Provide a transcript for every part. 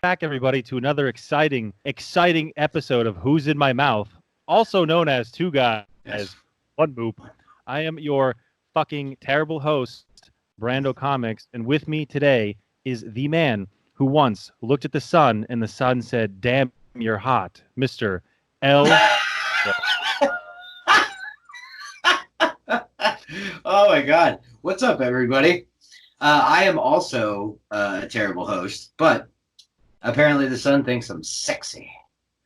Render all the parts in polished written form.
back, everybody, to another exciting episode of Who's in My Mouth, also known as Two Guys, One Moop. I am your fucking terrible host, Brando Comics, and with me today is the man who once looked at the sun and the sun said, "Damn, you're hot," Mr. L. Oh my God. What's up, everybody? I am also a terrible host, but apparently the sun thinks I'm sexy.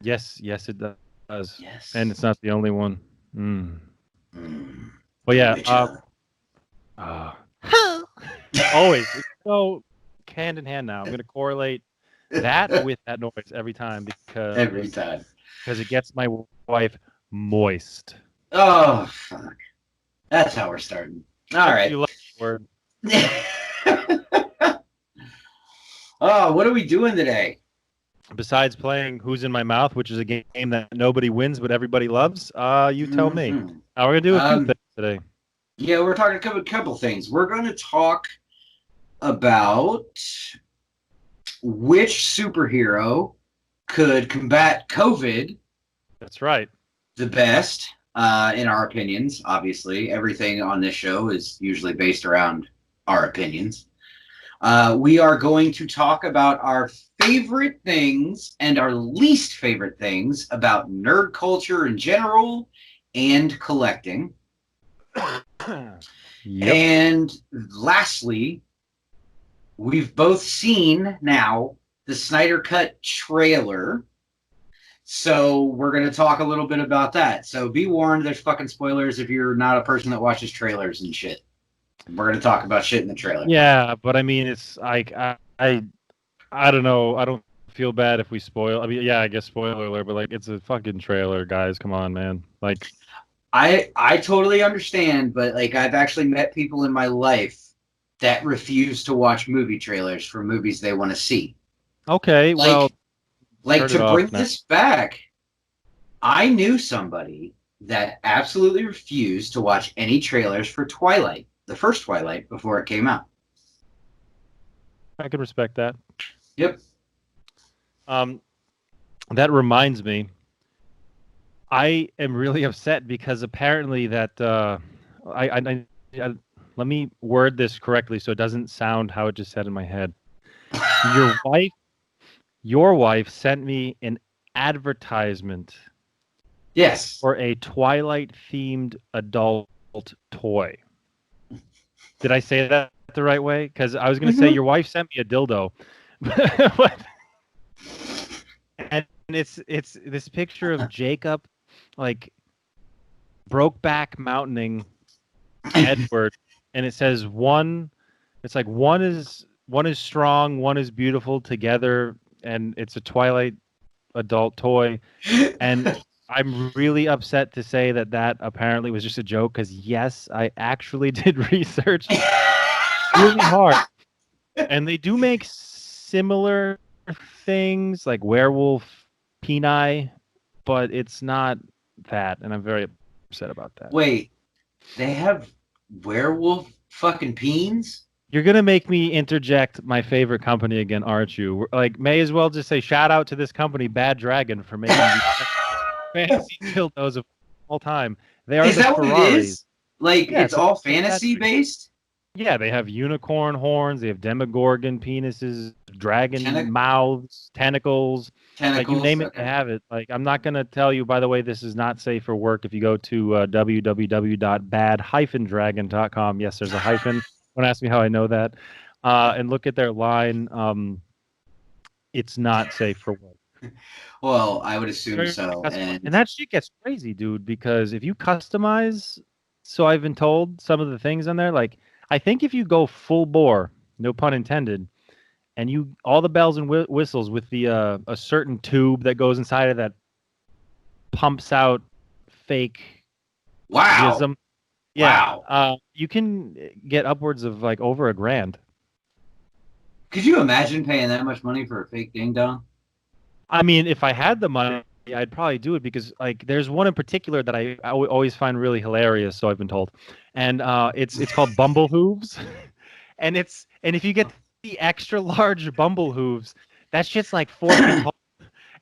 Yes, it does. Yes. And it's not the only one. Well, yeah. Always. It's so hand in hand now. I'm going to correlate that with that noise every time because it gets my wife moist. Oh, fuck. That's how we're starting. All right. You love the word. Oh, what are we doing today? Besides playing Who's in My Mouth, which is a game that nobody wins but everybody weloves, you tell me. We're going to do a few things today. Yeah, we're talking a couple things. We're going to talk about which superhero could combat COVID. That's right. The best, in our opinions, obviously. Everything on this show is usually based around our opinions. We are going to talk about our favorite things and our least favorite things about nerd culture in general and collecting. Yep. And lastly, we've both seen now the Snyder Cut trailer. So we're going to talk a little bit about that. So be warned, there's fucking spoilers if you're not a person that watches trailers and shit. We're going to talk about shit in the trailer. Yeah, but I mean, it's like, I don't know. I don't feel bad if we spoil. I mean, yeah, I guess spoiler alert, but like, it's a fucking trailer, guys. Come on, man. Like, I totally understand, but like, I've actually met people in my life that refuse to watch movie trailers for movies they want to see. Okay, well, to bring this back, I knew somebody that absolutely refused to watch any trailers for Twilight, the first Twilight, before it came out. I can respect that. Yep. That reminds me, I am really upset because apparently that let me word this correctly so it doesn't sound how it just said in my head. Your wife sent me an advertisement. Yes. For a Twilight-themed adult toy. Did I say that the right way? Because I was going to say your wife sent me a dildo. And it's this picture of Jacob, like, Brokeback Mountaining Edward, and it says one is strong, one is beautiful together, and it's a Twilight adult toy. And I'm really upset to say that apparently was just a joke because, yes, I actually did research really hard. And they do make similar things like werewolf peni, but it's not that. And I'm very upset about that. Wait, they have werewolf fucking peens? You're going to make me interject my favorite company again, aren't you? Like, may as well just say shout out to this company, Bad Dragon, for making fantasy dildos of all time. They are. Is that Ferraris. What it is? Like, yeah, it's all fantasy based? Yeah, they have unicorn horns, they have demogorgon penises, dragon mouths, tentacles. Like, you name it, they have it. Like, I'm not going to tell you, by the way, this is not safe for work. If you go to www.bad-dragon.com, yes, there's a hyphen. Don't ask me how I know that. And look at their line. It's not safe for work. Well, I would assume so. And that shit gets crazy, dude, because if you customize, so I've been told, some of the things on there, like, I think if you go full bore, no pun intended, and all the bells and whistles with the a certain tube that goes inside of that pumps out fake jism. Yeah. Wow. You can get upwards of like over $1,000. Could you imagine paying that much money for a fake ding dong? I mean, if I had the money, I'd probably do it because, like, there's one in particular that I always find really hilarious. So I've been told, and it's called Bumble Hooves, and if you get the extra large Bumble Hooves, That shit's like 4 feet tall.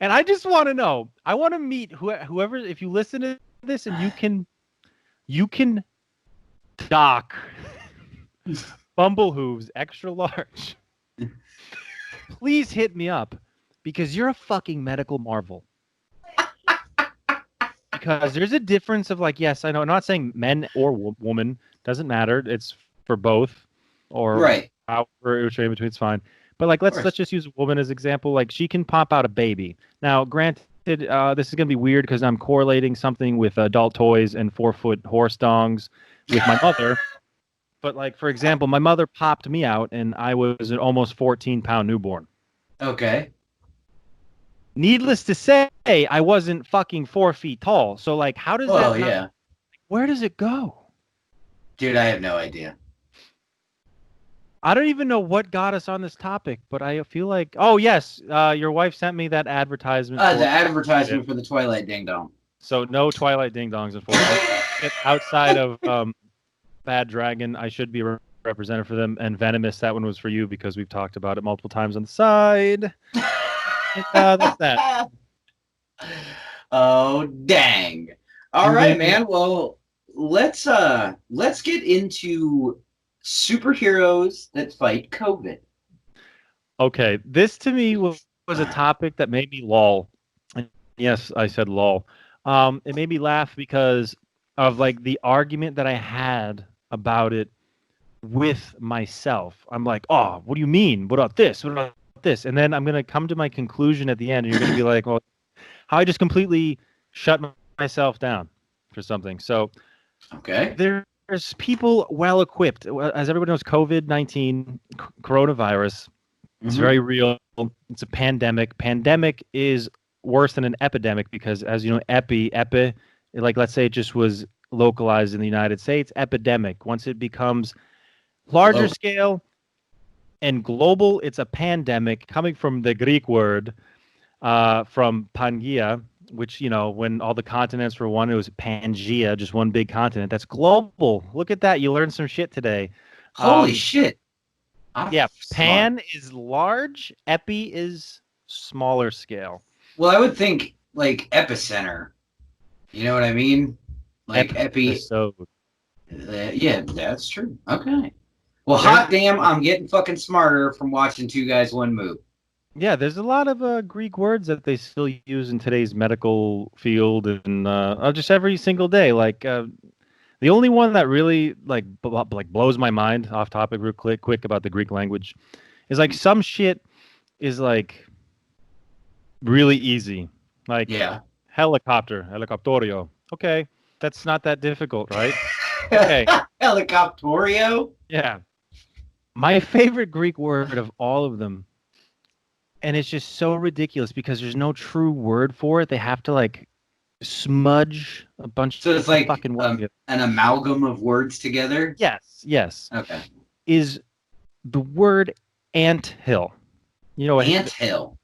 And I just want to know. I want to meet whoever. If you listen to this and you can dock Bumble Hooves extra large. Please hit me up because you're a fucking medical marvel. Because there's a difference of like, yes, I know. I'm not saying men or woman doesn't matter. It's for both, or Right. however which way in between, it's fine. But like, let's just use a woman as example. Like, she can pop out a baby. Now, granted, this is gonna be weird because I'm correlating something with adult toys and 4-foot horse dongs with my mother. But like, for example, my mother popped me out, and I was an almost 14-pound newborn. Okay. Needless to say, I wasn't fucking 4 feet tall. So like, how does that? Yeah. Where does it go? Dude, I have no idea. I don't even know what got us on this topic, but I feel like, oh yes, your wife sent me that advertisement. The advertisement for the Twilight Ding Dong. So no Twilight Ding Dongs, unfortunately. Outside of Bad Dragon, I should be a representative for them, and Venomous, that one was for you because we've talked about it multiple times on the side. That's that. Oh dang! All right, man. Well, let's get into superheroes that fight COVID. Okay, this to me was a topic that made me lol. And yes, I said lol. It made me laugh because of like the argument that I had about it with myself. I'm like, oh, what do you mean? What about this? What about this? And then I'm gonna come to my conclusion at the end, and you're gonna be like, well, how I just completely shut myself down for something. So, okay, there's people well equipped. As everybody knows, COVID-19 coronavirus. It's very real. It's a pandemic. Pandemic is worse than an epidemic because, as you know, epi, like let's say it just was localized in the United States. Epidemic. Once it becomes larger scale and global, it's a pandemic, coming from the Greek word from Pangaea, which, you know, when all the continents were one, it was Pangea, just one big continent. That's global. Look at that. You learned some shit today. Holy shit. Yeah, pan is large, epi is smaller scale. Well, I would think like epicenter. You know what I mean? Like epi. Yeah, that's true. Okay. Well, hot damn, I'm getting fucking smarter from watching Two Guys, One Moop. Yeah, there's a lot of Greek words that they still use in today's medical field and just every single day. Like the only one that really like blows my mind off topic real quick about the Greek language is like some shit is like really easy. Like helicopterio. Okay, that's not that difficult, right? Okay. Helicopterio? Yeah. My favorite Greek word of all of them, and it's just so ridiculous because there's no true word for it. They have to like smudge a bunch so it's like fucking an amalgam of words together. Yes. Okay. Is the word anthill? You know what? Anthill.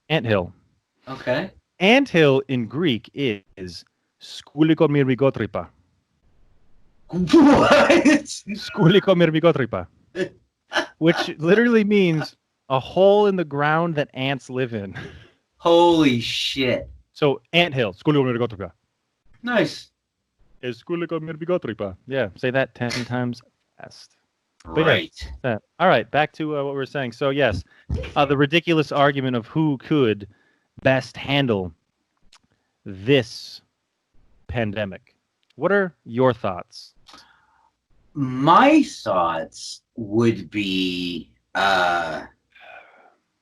Okay. Anthill in Greek is skoulikomyrmigotripa. What? Skoulikomyrmigotripa. Which literally means a hole in the ground that ants live in. Holy shit. So anthill, skoulikomyrmigotripa. Nice. Yeah, say that 10 times fast. Right. Yeah, all right, back to what we were saying. So yes, the ridiculous argument of who could best handle this pandemic. What are your thoughts? My thoughts would be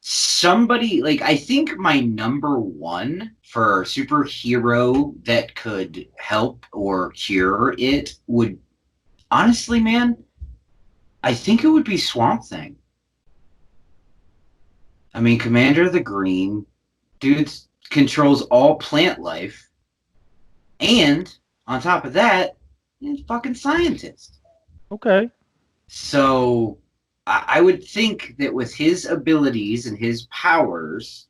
somebody like, I think my number one for superhero that could help or cure it would, honestly, man, I think it would be Swamp Thing. I mean, Commander of the Green, dude controls all plant life, and on top of that, he's a fucking scientist. Okay. So I would think that with his abilities and his powers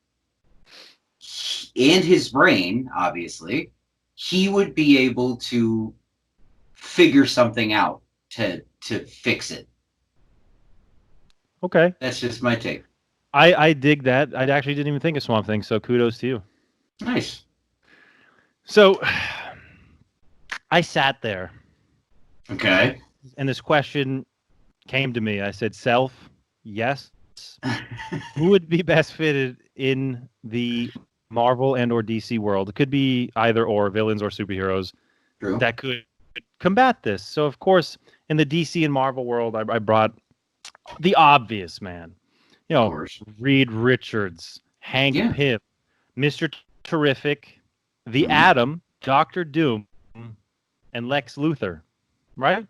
and his brain, obviously, he would be able to figure something out to fix it. Okay. That's just my take. I dig that. I actually didn't even think of Swamp Thing, so kudos to you. Nice. So I sat there, Okay. and this question came to me. I said, self, yes. Who would be best fitted in the Marvel and or DC world? It could be either or, villains or superheroes True. that could combat this. So, of course, in the DC and Marvel world, I brought the obvious man. You Of know, course. Reed Richards, Hank Yeah. Pym, Mr. Terrific, the Mhm. Atom, Doctor Doom, and Lex Luthor. Right?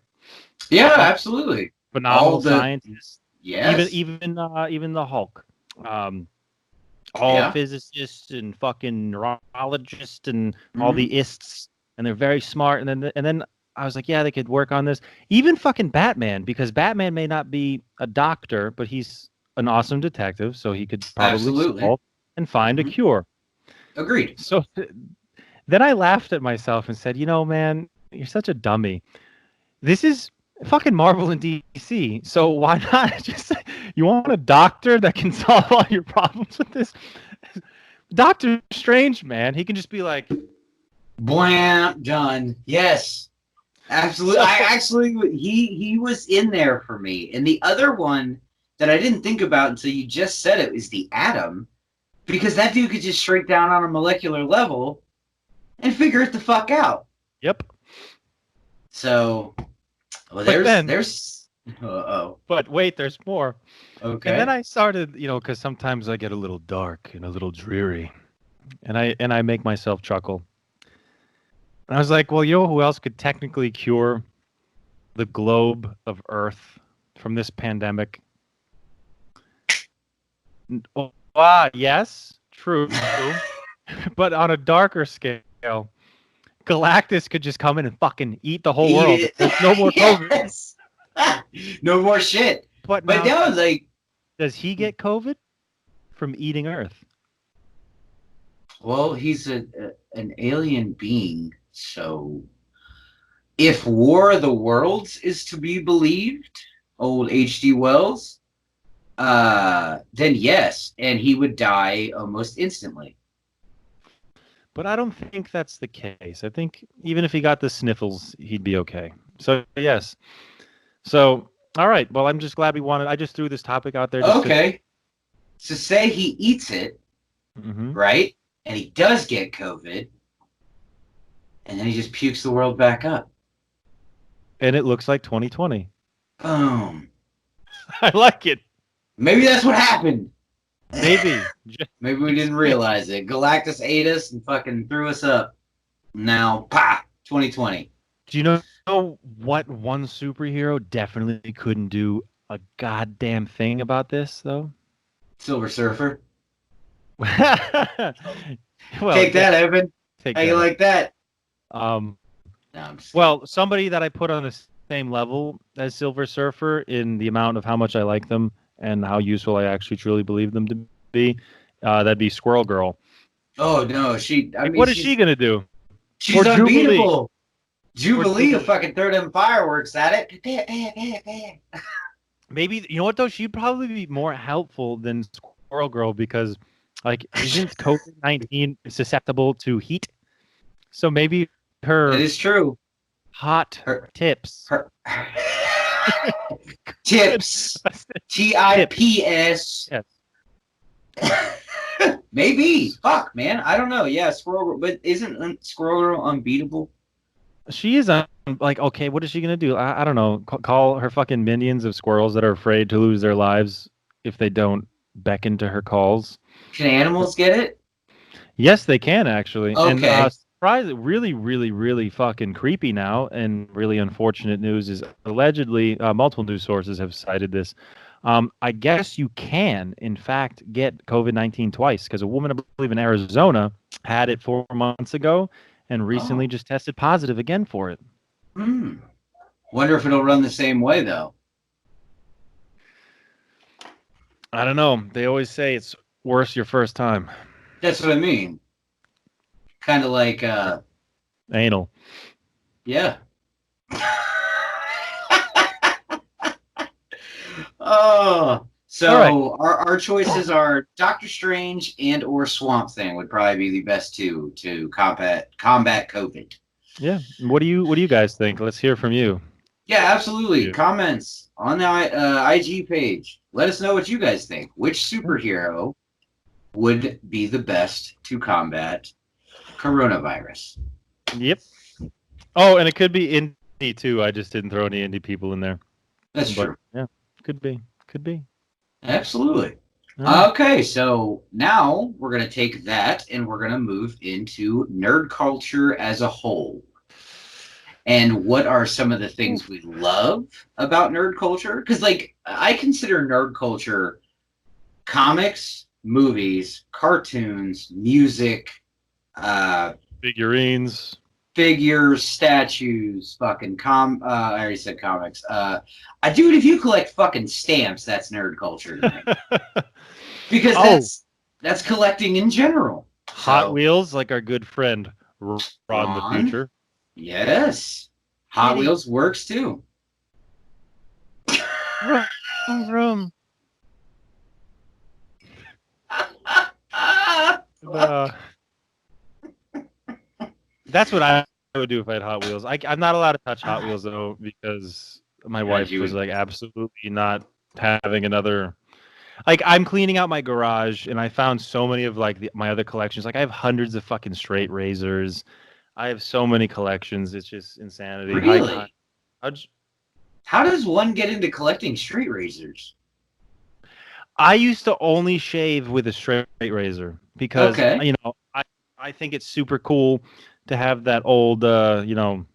Yeah, All absolutely. All phenomenal the scientists. yes. Even the Hulk. All Yeah. physicists and fucking neurologists and all Hmm. the ists, and they're very smart. And then I was like, yeah, they could work on this. Even fucking Batman, because Batman may not be a doctor, but he's an awesome detective, so he could probably Absolutely. solve and find a Mhm. cure. Agreed. So then I laughed at myself and said, man, you're such a dummy. This is fucking Marvel and DC. So why not just you want a doctor that can solve all your problems with this? Doctor Strange, man, he can just be like, Blam, done. Yes. Absolutely. so I actually he was in there for me. And the other one that I didn't think about until you just said it is the Atom, because that dude could just shrink down on a molecular level and figure it the fuck out. yep. So, well, But then, there's oh, but wait, there's more. And then okay. I started, because sometimes I get a little dark and a little dreary, and I make myself chuckle. And I was like, well, who else could technically cure the globe of Earth from this pandemic? Yes, true. But on a darker scale, Galactus could just come in and fucking eat the whole world. Eat There's no more COVID. yes. No more shit. But But now, no, like, does he get COVID from eating Earth? well, he's an alien being, so if War of the Worlds is to be believed, old H.G. Wells, then yes, and he would die almost instantly. But I don't think that's the case. I think even if he got the sniffles, he'd be okay. So yes. So all right. Well, I'm just glad we wanted. I just threw this topic out there just because. Okay, so say he eats it, Mm-hmm. right? And he does get COVID, and then he just pukes the world back up. And it looks like 2020. Boom. I like it. Maybe that's what happened. Maybe. Maybe we didn't realize it. Galactus ate us and fucking threw us up. Now, 2020. Do you know what one superhero definitely couldn't do a goddamn thing about this, though? Silver Surfer. Well, Take that, Evan. take How you that. like that? Um, No, I'm just well, somebody that I put on the same level as Silver Surfer in the amount of how much I like them and how useful I actually truly believe them to be, that'd be Squirrel Girl. oh no, What is she gonna do? she's Or Jubilee. unbeatable. Jubilee will Jubilee. fucking throw them fireworks at it. Maybe you know what though? She'd probably be more helpful than Squirrel Girl because, like, isn't COVID-19 susceptible to heat? So maybe That her is true. hot Her tips. her tips. TIPS. Yes. Maybe. Fuck, man. I don't know. Yeah, Squirrel Girl, but isn't Squirrel Girl unbeatable? She is like, okay, what is she gonna do? I don't know. Call her fucking minions of squirrels that are afraid to lose their lives if they don't beckon to her calls. Can animals get it? Yes, they can actually. And Okay. surprise, really, really, really fucking creepy now, and really unfortunate news is allegedly multiple news sources have cited this. I guess you can, in fact, get COVID-19 twice because a woman, I believe, in Arizona had it 4 months ago and recently Oh. just tested positive again for it. Hmm. Wonder if it'll run the same way though. I don't know. They always say it's worse your first time. That's what I mean. Kind of like Anal. yeah. Oh, So our choices are Doctor Strange and or Swamp Thing would probably be the best two to combat COVID. Yeah. What do you guys think? Let's hear from you. Yeah, absolutely. Yeah. Comments on the IG page. Let us know what you guys think. Which superhero would be the best to combat coronavirus? Yep. Oh, and it could be indie too. I just didn't throw any indie people in there. That's true. Yeah, could be. Absolutely. Right. Okay, so now we're going to take that and we're going to move into nerd culture as a whole. And what are some of the things we love about nerd culture? Because, like, I consider nerd culture comics, movies, cartoons, music, Figurines, figures, statues, fucking I already said comics. Dude, if you collect fucking stamps, that's nerd culture to me. Because that's collecting in general. Hot Wheels, like our good friend Ron the Future. Yes. Hot Wheels works too. Vroom. That's what I would do if I had Hot Wheels. I'm not allowed to touch Hot Wheels though because my wife was like absolutely not having another. Like, I'm cleaning out my garage and I found so many of like my other collections. Like, I have hundreds of fucking straight razors. I have so many collections. It's just insanity. Really? How does one get into collecting straight razors? I used to only shave with a straight razor because you know I think it's super cool to have that old you know,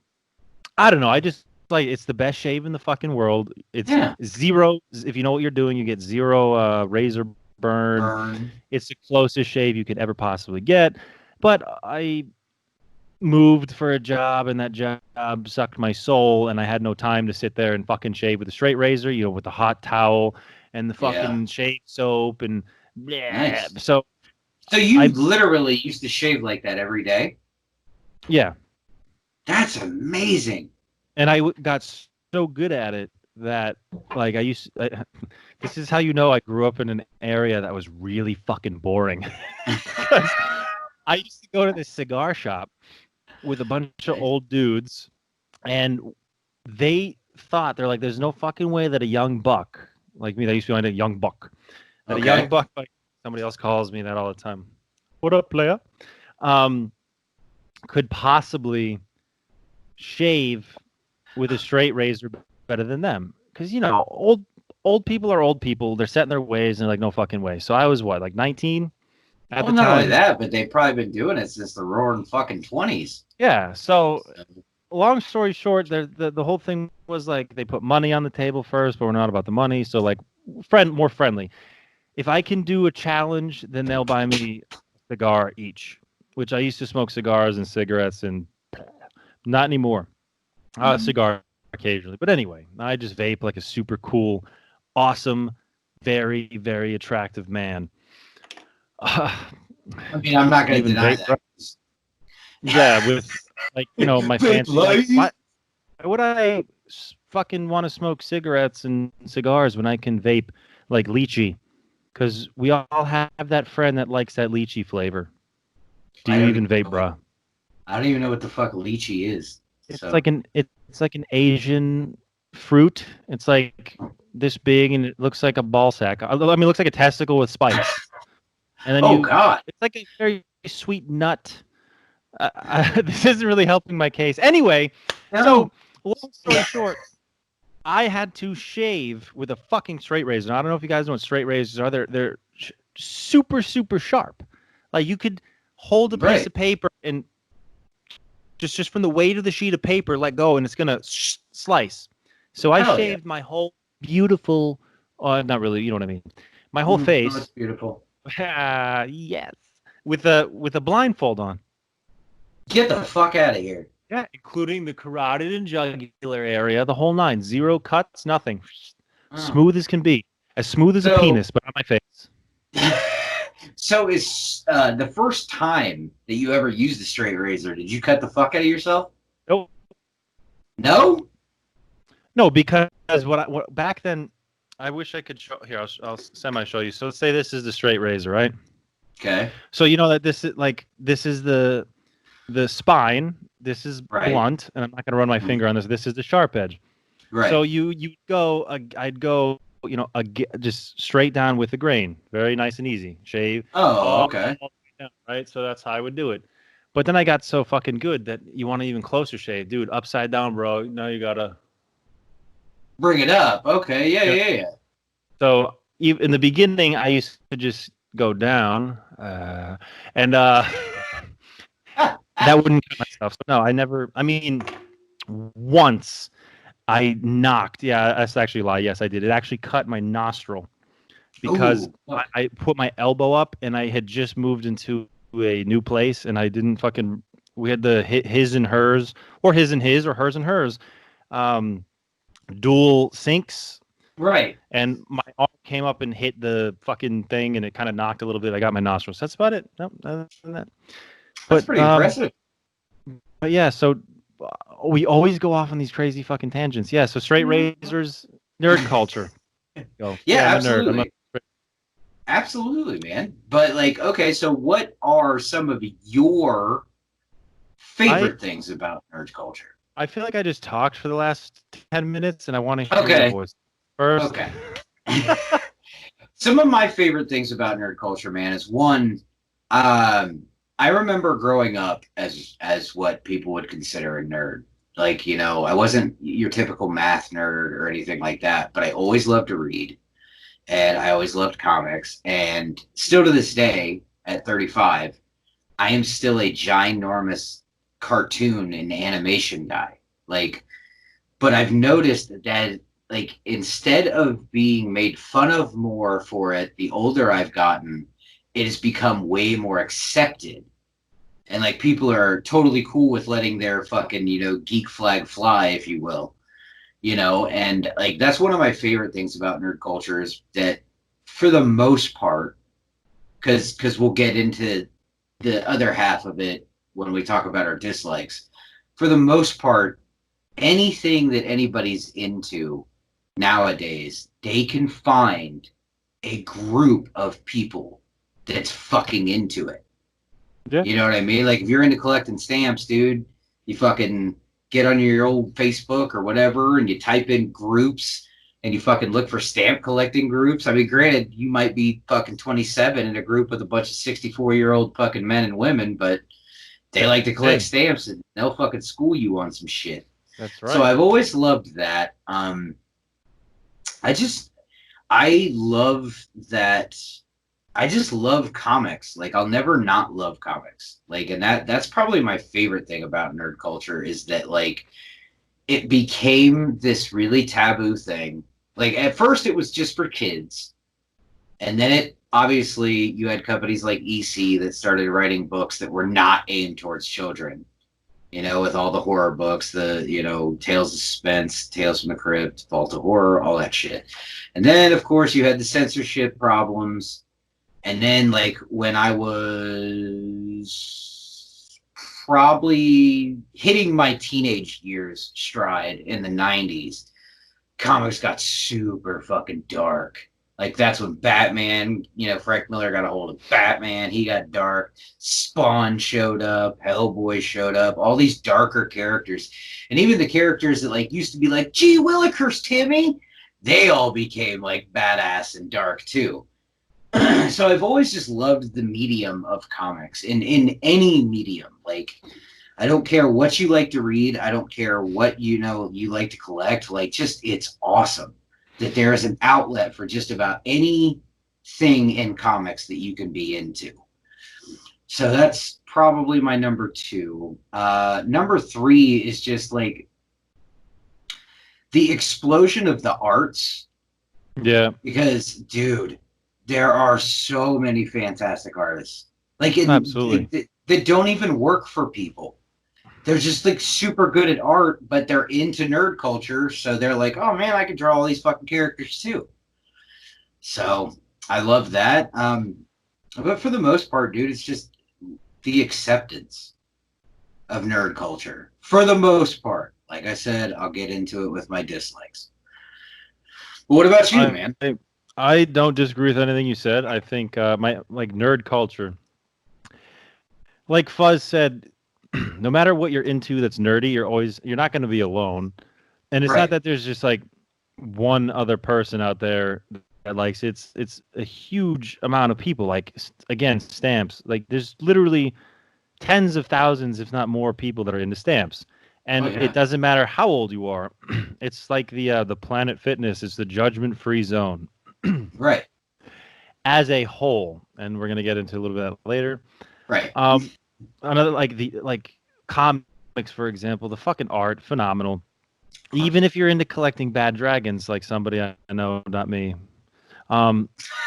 I don't know. I just like it's the best shave in the fucking world. It's zero. If you know what you're doing, you get zero razor burn. It's the closest shave you could ever possibly get. But I moved for a job and that job sucked my soul and I had no time to sit there and fucking shave with a straight razor, you know, with the hot towel and the fucking shave soap and nice. So you literally used to shave like that every day? Yeah. That's amazing. And I got so good at it that like this is how you know I grew up in an area that was really fucking boring. I used to go to this cigar shop with a bunch of old dudes, and they thought, they're like, there's no fucking way that a young buck like me, that used to be like a young buck, that a young buck, like somebody else calls me that all the time. What up, player? Could possibly shave with a straight razor better than them, because you know old people are old people. They're set in their ways, and they're like, no fucking way. So I was what, like 19 at the time. Not only that, but they've probably been doing it since the roaring fucking 20s. Yeah. So long story short, the whole thing was like they put money on the table first, but we're not about the money. So like more friendly. If I can do a challenge, then they'll buy me a cigar each, which I used to smoke cigars and cigarettes, and not anymore. Cigar occasionally. But anyway, I just vape like a super cool, awesome, very, very attractive man. I mean, I'm not going to deny that. Yeah, with like, you know, my fancy. Like, why would I fucking want to smoke cigarettes and cigars when I can vape like lychee? Because we all have that friend that likes that lychee flavor. Do you even vape, bro? I don't even know what the fuck lychee is. It's like an Asian fruit. It's like this big and it looks like a ball sack. I mean, it looks like a testicle with spikes. And then God! It's like a very sweet nut. This isn't really helping my case. Anyway, so long story short, I had to shave with a fucking straight razor. Now, I don't know if you guys know what straight razors are. They're super, super sharp. Like you could hold a piece of paper and just from the weight of the sheet of paper, let go, and it's gonna slice. So I shaved my whole beautiful, not really, you know what I mean, my whole face. That's beautiful. Yes, with a blindfold on. Get the fuck out of here. Yeah, including the carotid and jugular area, the whole nine. Zero cuts, nothing. Smooth as can be. As smooth as a penis, but on my face. So is the first time that you ever used a straight razor, did you cut the fuck out of yourself? Nope. No? No, because what back then, I wish I could show here. I'll semi show you. So let's say this is the straight razor, right? Okay. So you know that this is the spine. This is Right. blunt, and I'm not going to run my finger on this. This is the sharp edge. Right. So you go. I'd go. Just straight down with the grain. Very nice and easy. Shave. Oh, okay. Down, right. So that's how I would do it. But then I got so fucking good that you want an even closer shave, dude. Upside down, bro. Now you gotta bring it up. Okay. Yeah. So in the beginning, I used to just go down, and that wouldn't cut myself. So no, I never. I mean, once I knocked. Yeah, that's actually a lie. Yes, I did. It actually cut my nostril because I put my elbow up, and I had just moved into a new place, and I didn't fucking. We had the his and hers, or his and his, or hers and hers, dual sinks. Right. And my arm came up and hit the fucking thing, and it kind of knocked a little bit. I got my nostrils. That's about it. Nope, other than that. That's pretty impressive. But yeah, so we always go off on these crazy fucking tangents. Yeah, so straight razors, nerd culture. Go. Yeah, I'm absolutely. a nerd. Absolutely, man. But like, okay, so what are some of your favorite things about nerd culture? I feel like I just talked for the last 10 minutes, and I want to hear your voice first. Okay. Some of my favorite things about nerd culture, man, is one, I remember growing up as what people would consider a nerd. Like, you know, I wasn't your typical math nerd or anything like that, but I always loved to read, and I always loved comics, and still to this day, at 35, I am still a ginormous cartoon and animation guy. Like, but I've noticed that like instead of being made fun of more for it, the older I've gotten, it has become way more accepted. And like people are totally cool with letting their fucking, you know, geek flag fly, if you will. You know, and like that's one of my favorite things about nerd culture is that for the most part, because we'll get into the other half of it when we talk about our dislikes. For the most part, anything that anybody's into nowadays, they can find a group of people that's fucking into it. Yeah. You know what I mean? Like if you're into collecting stamps, dude, you fucking get on your old Facebook or whatever and you type in groups and you fucking look for stamp collecting groups. I mean, granted, you might be fucking 27 in a group with a bunch of 64-year-old fucking men and women, but they like to collect stamps and they'll fucking school you on some shit. That's right. So I've always loved that. I love that. I just love comics. Like I'll never not love comics. Like, and that's probably my favorite thing about nerd culture is that like it became this really taboo thing. Like at first it was just for kids. And then it obviously you had companies like EC that started writing books that were not aimed towards children. You know, with all the horror books, the, you know, Tales of Suspense, Tales from the Crypt, Vault of Horror, all that shit. And then, of course, you had the censorship problems. And then, like, when I was probably hitting my teenage years stride in the 90s, comics got super fucking dark. Like, that's when Batman, you know, Frank Miller got a hold of Batman. He got dark. Spawn showed up. Hellboy showed up. All these darker characters. And even the characters that, like, used to be like, gee willikers, Timmy, they all became, like, badass and dark, too. So I've always just loved the medium of comics in any medium. Like, I don't care what you like to read. I don't care what, you know, you like to collect. Like, just, it's awesome that there is an outlet for just about anything in comics that you can be into. So that's probably my number 2. Number 3 is just like the explosion of the arts. Yeah. Because, dude, there are so many fantastic artists. Like, absolutely. That don't even work for people. They're just like super good at art, but they're into nerd culture. So they're like, oh man, I can draw all these fucking characters too. So I love that. But for the most part, dude, it's just the acceptance of nerd culture. For the most part. Like I said, I'll get into it with my dislikes. What about you, man? I don't disagree with anything you said. I think my like nerd culture, like Fuzz said, no matter what you're into that's nerdy, you're not going to be alone. And it's not Right. that there's just like one other person out there that likes it's a huge amount of people. Like again, stamps. Like there's literally tens of thousands, if not more, people that are into stamps. Oh And yeah. it doesn't matter how old you are. It's like the Planet Fitness. It's the judgment-free zone Right. as a whole. And we're gonna get into a little bit of that later. Right. Um, another like comics, for example, the fucking art phenomenal. Even if you're into collecting bad dragons, like somebody I know, not me.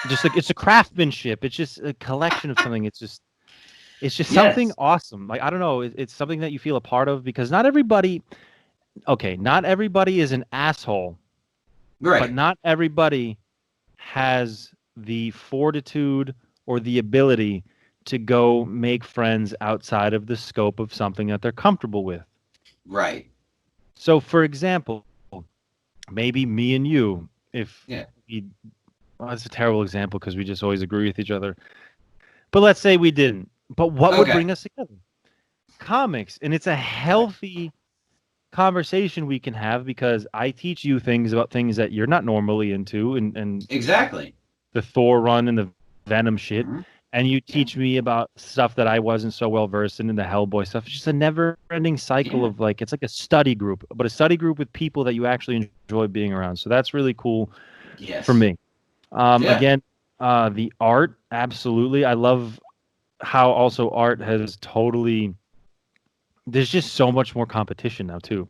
Just like it's a craftsmanship. It's just a collection of something. It's just something Yes. awesome. Like I don't know, it's something that you feel a part of because not everybody. Okay, not everybody is an asshole, but Right. not everybody has the fortitude or the ability to go make friends outside of the scope of something that they're comfortable with. Right. So, for example, maybe me and you, if Yeah. we, well, that's a terrible example because we just always agree with each other. But let's say we didn't. But what would Okay. bring us together? Comics. And it's a Right. healthy conversation we can have because I teach you things about things that you're not normally into and Exactly. the Thor run and the Venom shit. Hmm. And you Yeah. teach me about stuff that I wasn't so well versed in the Hellboy stuff. It's just a never ending cycle Yeah. of like, it's like a study group, but a study group with people that you actually enjoy being around. So that's really cool for Yes. me. Yeah. Again, the art, absolutely. I love how also art has totally, there's just so much more competition now too.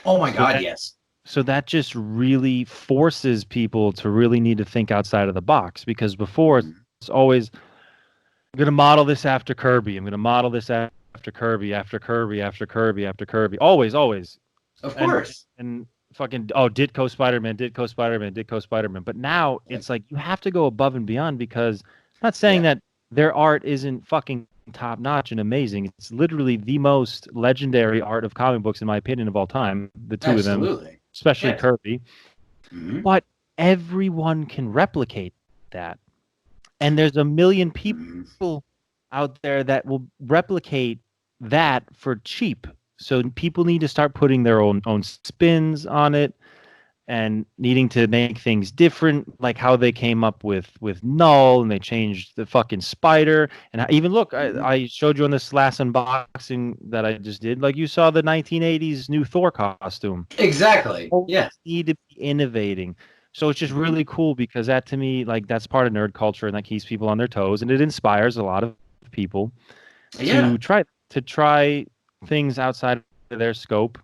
Oh my So God. that Yes. so that just really forces people to really need to think outside of the box because before Mhm. it's always I'm going to model this after Kirby. I'm going to model this after Kirby, after Kirby, after Kirby, after Kirby. Always, always. Of And course. and fucking Ditko Spider-Man, Ditko Spider-Man, Ditko Spider-Man. But now Right. it's like you have to go above and beyond because I'm not saying Yeah. that their art isn't fucking top notch and amazing. It's literally the most legendary art of comic books in my opinion of all time. The two of them, Absolutely. especially Yes. Kirby. Hmm. But everyone can replicate that. And there's a million Hmm. people out there that will replicate that for cheap. So people need to start putting their own spins on it and needing to make things different, like how they came up with Null and they changed the fucking spider. And even look, Hmm. I showed you on this last unboxing that I just did. Like you saw the 1980s new Thor costume. Exactly. Always Yes. need to be innovating. So it's just Hmm. really cool because that to me, like that's part of nerd culture and that keeps people on their toes and it inspires a lot of people Yeah. to try things outside of their scope.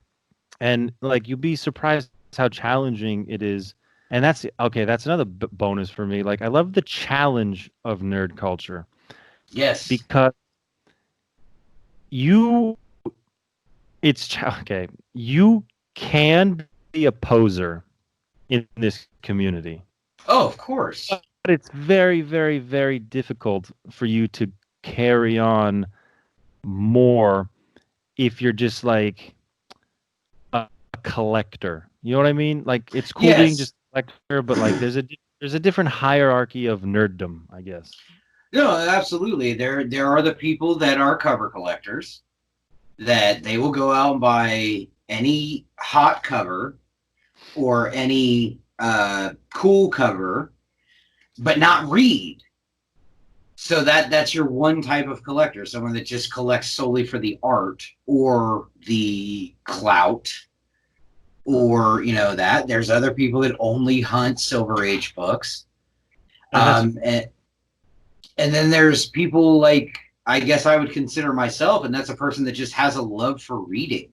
And like you'd be surprised how challenging it is. And that's okay, that's another bonus for me. Like I love the challenge of nerd culture Yes. because you okay, you can be a poser in this community. Oh, of course. But it's very, very, very difficult for you to carry on more if you're just like a collector. You know what I mean? Like it's cool being Yes. just a collector, but like there's a different hierarchy of nerddom, I guess. No, absolutely. There are the people that are cover collectors that they will go out and buy any hot cover or any cool cover, but not read. So that's your one type of collector, someone that just collects solely for the art or the clout or that. There's other people that only hunt Silver Age books. And that's And then there's people like I guess I would consider myself, and that's a person that just has a love for reading.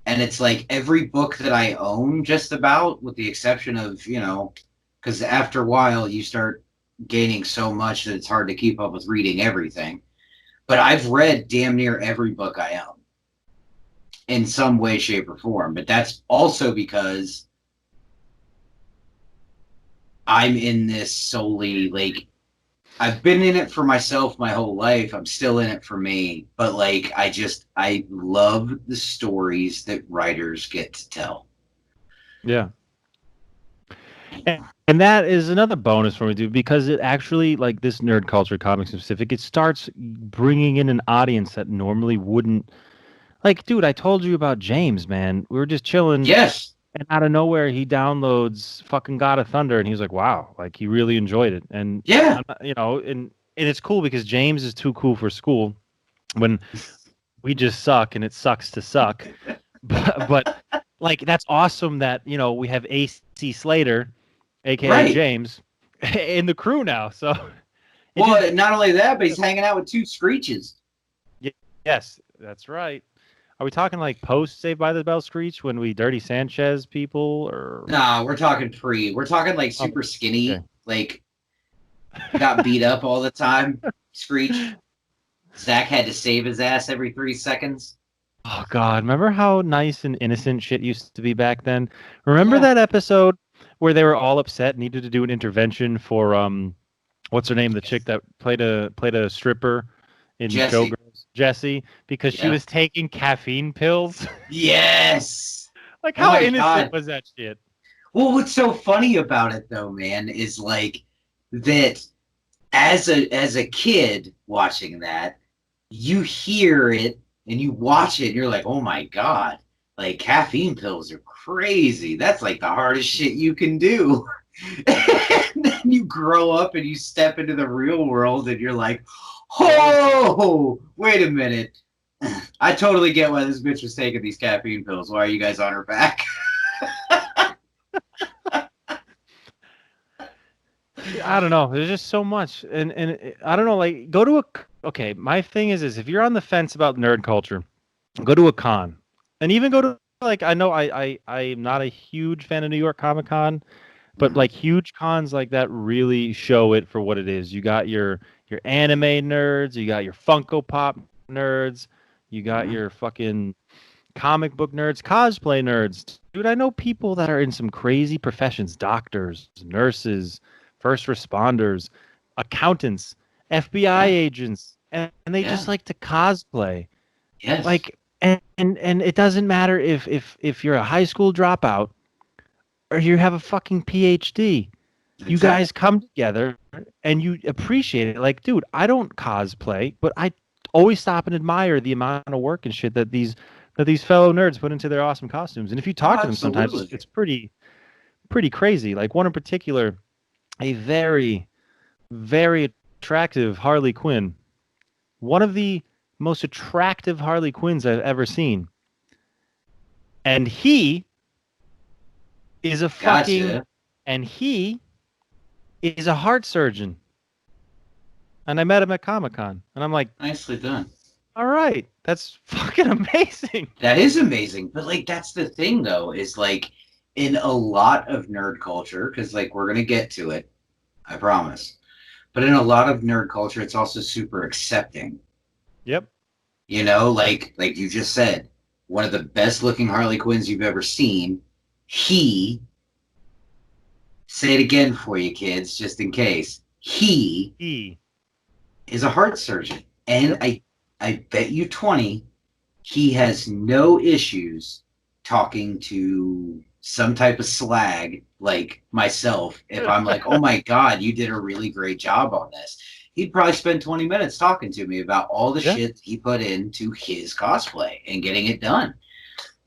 And it's like every book that I own, just about, with the exception of, because after a while you start gaining so much that it's hard to keep up with reading everything. But I've read damn near every book I own in some way, shape, or form. But that's also because I'm in this solely like I've been in it for myself my whole life. I'm still in it for me. But like I love the stories that writers get to tell. yeah. And that is another bonus for me, dude, because it actually, like this nerd culture, comic specific, it starts bringing in an audience that normally wouldn't. Like, dude, I told you about James, man. We were just chilling, Yes. and out of nowhere, he downloads fucking God of Thunder, and he was like, "Wow, like he really enjoyed it." And Yeah. and it's cool because James is too cool for school. When we just suck, and it sucks to suck. But like that's awesome that we have AC Slater, aka Right. James, in the crew now. So it just Well, not only that, but he's hanging out with two Screeches. yes, that's right. Are we talking like post Saved by the Bell Screech when we Dirty Sanchez people or Nah, we're talking pre. We're talking like oh, super okay. skinny, like got beat up all the time. Screech. Zach had to save his ass every 3 seconds. Oh God, remember how nice and innocent shit used to be back then? Remember Yeah. that episode where they were all upset, needed to do an intervention for what's her name? The chick that played a stripper in Jesse. Showgirls, Jessie, because she Yeah. was taking caffeine pills. Yes. Like Oh how my innocent God. was that shit? Well, what's so funny about it though, man, is like that as a kid watching that, you hear it and you watch it and you're like, oh my God, like caffeine pills are crazy. That's like the hardest shit you can do. And then you grow up and you step into the real world and you're like, oh, wait a minute. I totally get why this bitch was taking these caffeine pills. Why are you guys on her back? I don't know. There's just so much, and I don't know. Like, go to a okay. My thing is if you're on the fence about nerd culture, go to a con, and even go to like I know I'm not a huge fan of New York Comic Con, but Mhm. like huge cons like that really show it for what it is. You got your anime nerds, you got your Funko Pop nerds, you got Mhm. your fucking comic book nerds, cosplay nerds. Dude, I know people that are in some crazy professions, doctors, nurses, first responders, accountants, FBI Yeah. agents, and they Yeah. just like to cosplay. Yes. Like and it doesn't matter if you're a high school dropout or you have a fucking PhD. You Exactly. guys come together and you appreciate it. Like, dude, I don't cosplay, but I always stop and admire the amount of work and shit that these fellow nerds put into their awesome costumes. And if you Oh, talk to them sometimes, it's, absolutely. it's pretty crazy. Like one in particular, a very, very attractive Harley Quinn. One of the most attractive Harley Quinns I've ever seen. And is a fucking Gotcha. he is a heart surgeon. And I met him at Comic Con. And I'm like, Nicely done. all right, that's fucking amazing. That is amazing. But like that's the thing though, is like in a lot of nerd culture, because like we're gonna get to it, I promise. But in a lot of nerd culture, it's also super accepting. Yep. You know, like you just said, one of the best looking Harley Quinns you've ever seen. He say it again for you kids, just in case. He E. is a heart surgeon. And Yep. I bet you 20 he has no issues talking to some type of slag like myself. If I'm like, oh my God, you did a really great job on this, he'd probably spend 20 minutes talking to me about all the Yeah. shit he put into his cosplay and getting it done.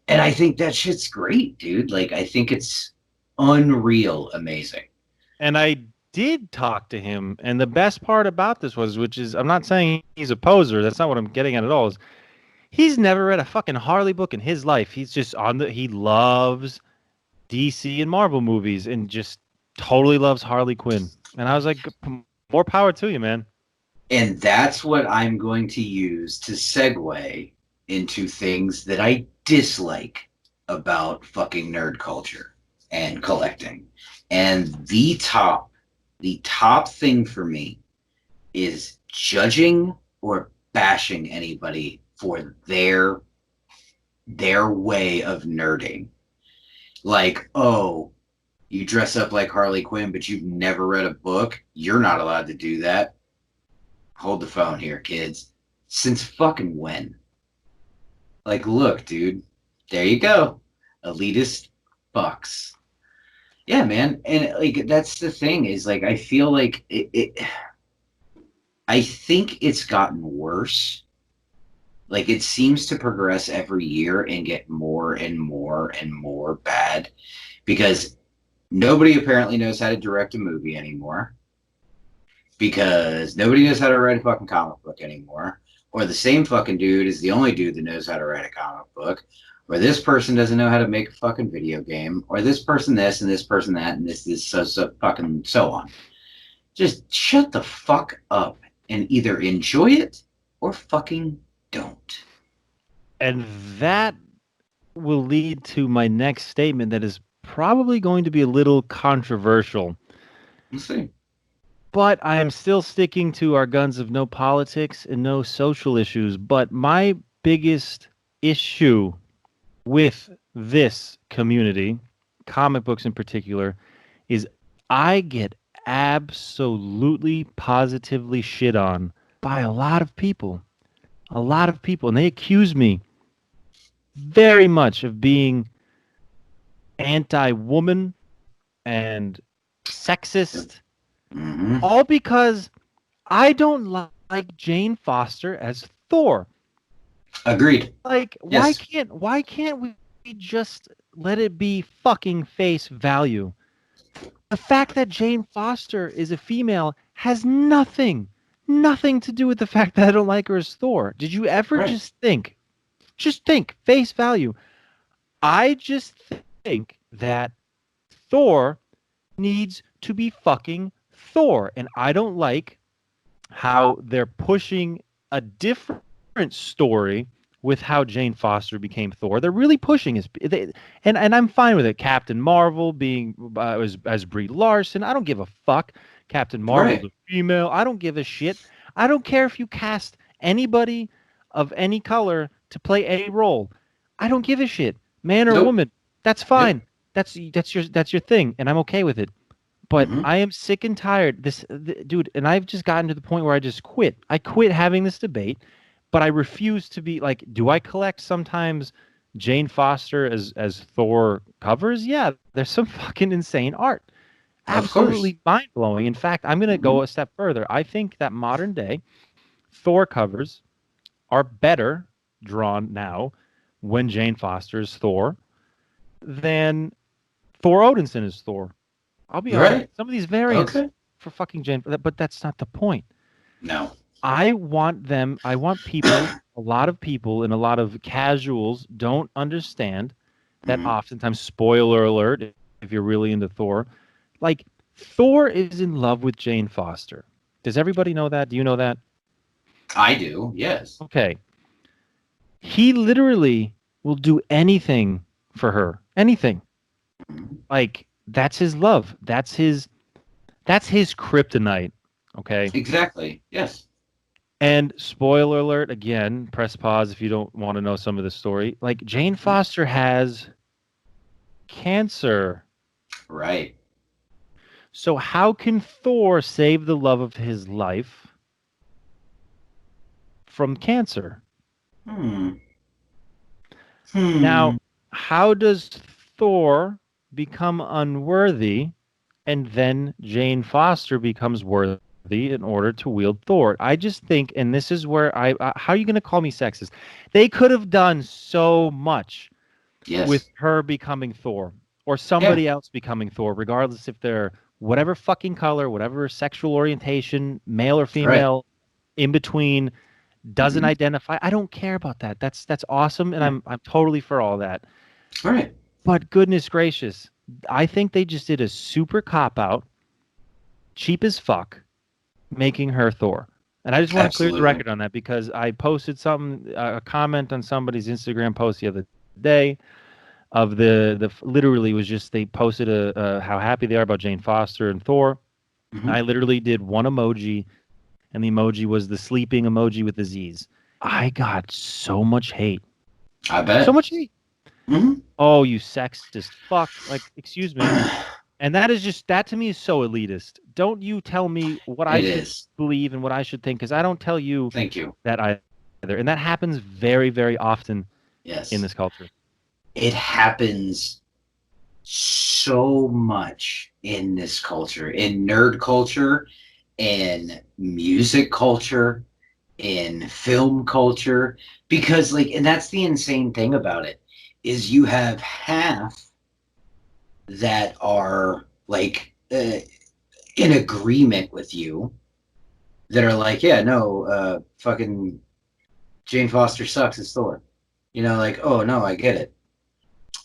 And I think that shit's great, dude. Like, I think it's unreal amazing. And I did talk to him. And the best part about this was, which is, I'm not saying he's a poser. That's not what I'm getting at all. Is he's never read a fucking Harley book in his life. He's just he loves DC and Marvel movies and just totally loves Harley Quinn. And I was like, more power to you, man. And that's what I'm going to use to segue into things that I dislike about fucking nerd culture and collecting. And the top thing for me is judging or bashing anybody for their way of nerding. Like, oh, you dress up like Harley Quinn, but you've never read a book. You're not allowed to do that. Hold the phone here, kids. Since fucking when? Like, look, dude, there you go. Elitist fucks. Yeah, man. And like that's the thing is like I feel like I think it's gotten worse. Like it seems to progress every year and get more and more and more bad because nobody apparently knows how to direct a movie anymore. Because nobody knows how to write a fucking comic book anymore. Or the same fucking dude is the only dude that knows how to write a comic book. Or this person doesn't know how to make a fucking video game. Or this person this and this person that and this so fucking so on. Just shut the fuck up and either enjoy it or fucking don't. And that will lead to my next statement that is probably going to be a little controversial. Let's see. But I am still sticking to our guns of no politics and no social issues. But my biggest issue with this community, comic books in particular, is I get absolutely positively shit on by a lot of people. A lot of people. And they accuse me very much of being anti-woman and sexist, Mm-hmm. all because I don't like Jane Foster as Thor. Agreed. Like, Yes. why can't we just let it be fucking face value? The fact that Jane Foster is a female has nothing to do with the fact that I don't like her as Thor. Did you ever Right. just think, face value? I just think that Thor needs to be fucking Thor. And I don't like how they're pushing a different story with how Jane Foster became Thor. They're really pushing and I'm fine with it. Captain Marvel being as Brie Larson. I don't give a fuck. Captain Marvel's Right. a female. I don't give a shit. I don't care if you cast anybody of any color to play a role. I don't give a shit. Man or Nope. woman. That's fine. That's your thing, and I'm okay with it. But Mm-hmm. I am sick and tired. Dude, and I've just gotten to the point where I just quit. I quit having this debate, but I refuse to be like, do I collect sometimes Jane Foster as Thor covers? Yeah, there's some fucking insane art. Of course. Absolutely mind blowing. In fact, I'm going to Mm-hmm. go a step further. I think that modern day Thor covers are better drawn now when Jane Foster is Thor than Thor Odinson is Thor. I'll be honest. Right. Some of these variants Okay. for fucking Jane, but that's not the point. No. I want people, a lot of people and a lot of casuals don't understand that Mm-hmm. oftentimes, spoiler alert, if you're really into Thor, like Thor is in love with Jane Foster. Does everybody know that? Do you know that? I do. Yes. Okay. He literally will do anything for her. Anything. Mm-hmm. Like that's his love. That's his kryptonite. Okay. Exactly. Yes. And spoiler alert again, press pause if you don't want to know some of the story. Like Jane Foster has cancer. Right. So how can Thor save the love of his life from cancer? Hmm. Now, how does Thor become unworthy and then Jane Foster becomes worthy in order to wield Thor? I just think, and this is where how are you going to call me sexist? They could have done so much Yes. with her becoming Thor or Yeah. somebody else becoming Thor, regardless if they're whatever fucking color, whatever sexual orientation, male or Right. female, in between, doesn't Mhm. identify. I don't care about that. That's awesome, and Yeah. I'm totally for all that. Right. But goodness gracious, I think they just did a super cop out, cheap as fuck, making her Thor. And I just want to clear the Absolutely. record on that because I posted something, a comment on somebody's Instagram post the other day of the literally was just they posted how happy they are about Jane Foster and Thor. Mm-hmm. I literally did one emoji, and the emoji was the sleeping emoji with the Z's. I got so much hate. I bet. So much hate. Mm-hmm. Oh, you sexist fuck. Like, excuse me. And that to me is so elitist. Don't you tell me what I It should is. believe and what I should think, because I don't tell you Thank you. that either. And that happens very, very often Yes. in this culture. It happens so so much in this culture, in nerd culture, in music culture, in film culture, because like, and that's the insane thing about it, is you have half that are like in agreement with you, that are like, yeah, no, fucking Jane Foster sucks as Thor. You know, like, oh no, I get it.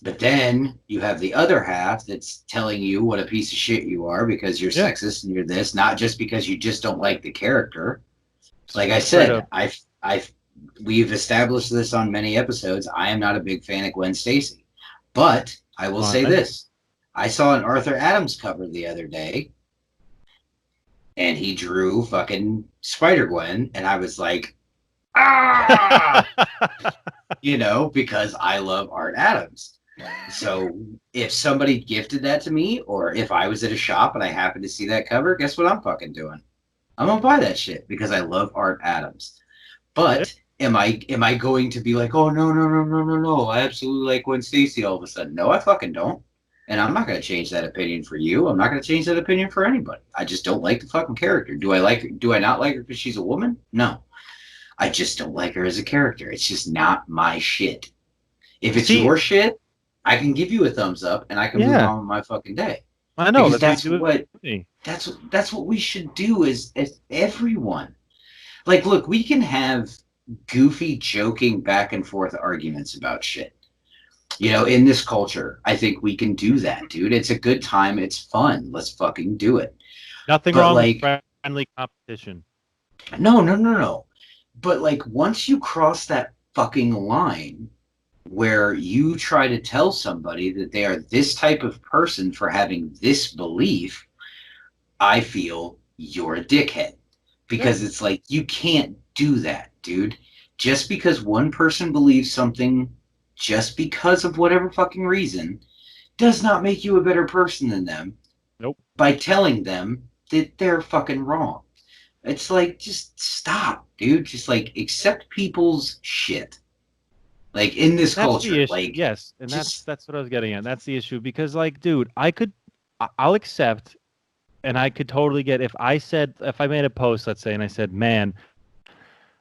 But then you have the other half that's telling you what a piece of shit you are because you're Yeah. sexist and you're this, not just because you just don't like the character. Like I Straight said, up. we've established this on many episodes. I am not a big fan of Gwen Stacy, but I will say Fine. this: I saw an Arthur Adams cover the other day, and he drew fucking Spider Gwen, and I was like, ah, you know, because I love Art Adams. So if somebody gifted that to me, or if I was at a shop and I happened to see that cover, guess what I'm fucking doing? I'm gonna buy that shit because I love Art Adams. Yeah. But am I going to be like, oh no no no no no no, I absolutely like Gwen Stacy all of a sudden? No, I fucking don't. And I'm not gonna change that opinion for you. I'm not gonna change that opinion for anybody. I just don't like the fucking character. Do I not like her because she's a woman? No. I just don't like her as a character. It's just not my shit. If it's See, your shit, I can give you a thumbs up and I can move yeah, on with my fucking day. I know. Because That's what you do with me. that's what we should do as everyone. Like, look, we can have goofy, joking, back and forth arguments about shit. You know, in this culture, I think we can do that, dude. It's a good time. It's fun. Let's fucking do it. Nothing But wrong with like, friendly competition. no, no, no, no. But like, once you cross that fucking line where you try to tell somebody that they are this type of person for having this belief, I feel you're a dickhead. Yeah. Because it's like, you can't do that, dude. Just because one person believes something, just because of whatever fucking reason, does not make you a better person than them Nope. by telling them that they're fucking wrong. It's like, just stop, dude. Just like accept people's shit. Like in this That's the culture, issue. like Yes, and that's just that's what I was getting at. That's the issue because, like, dude, I'll accept, and I could totally get if I made a post, let's say, and I said, man,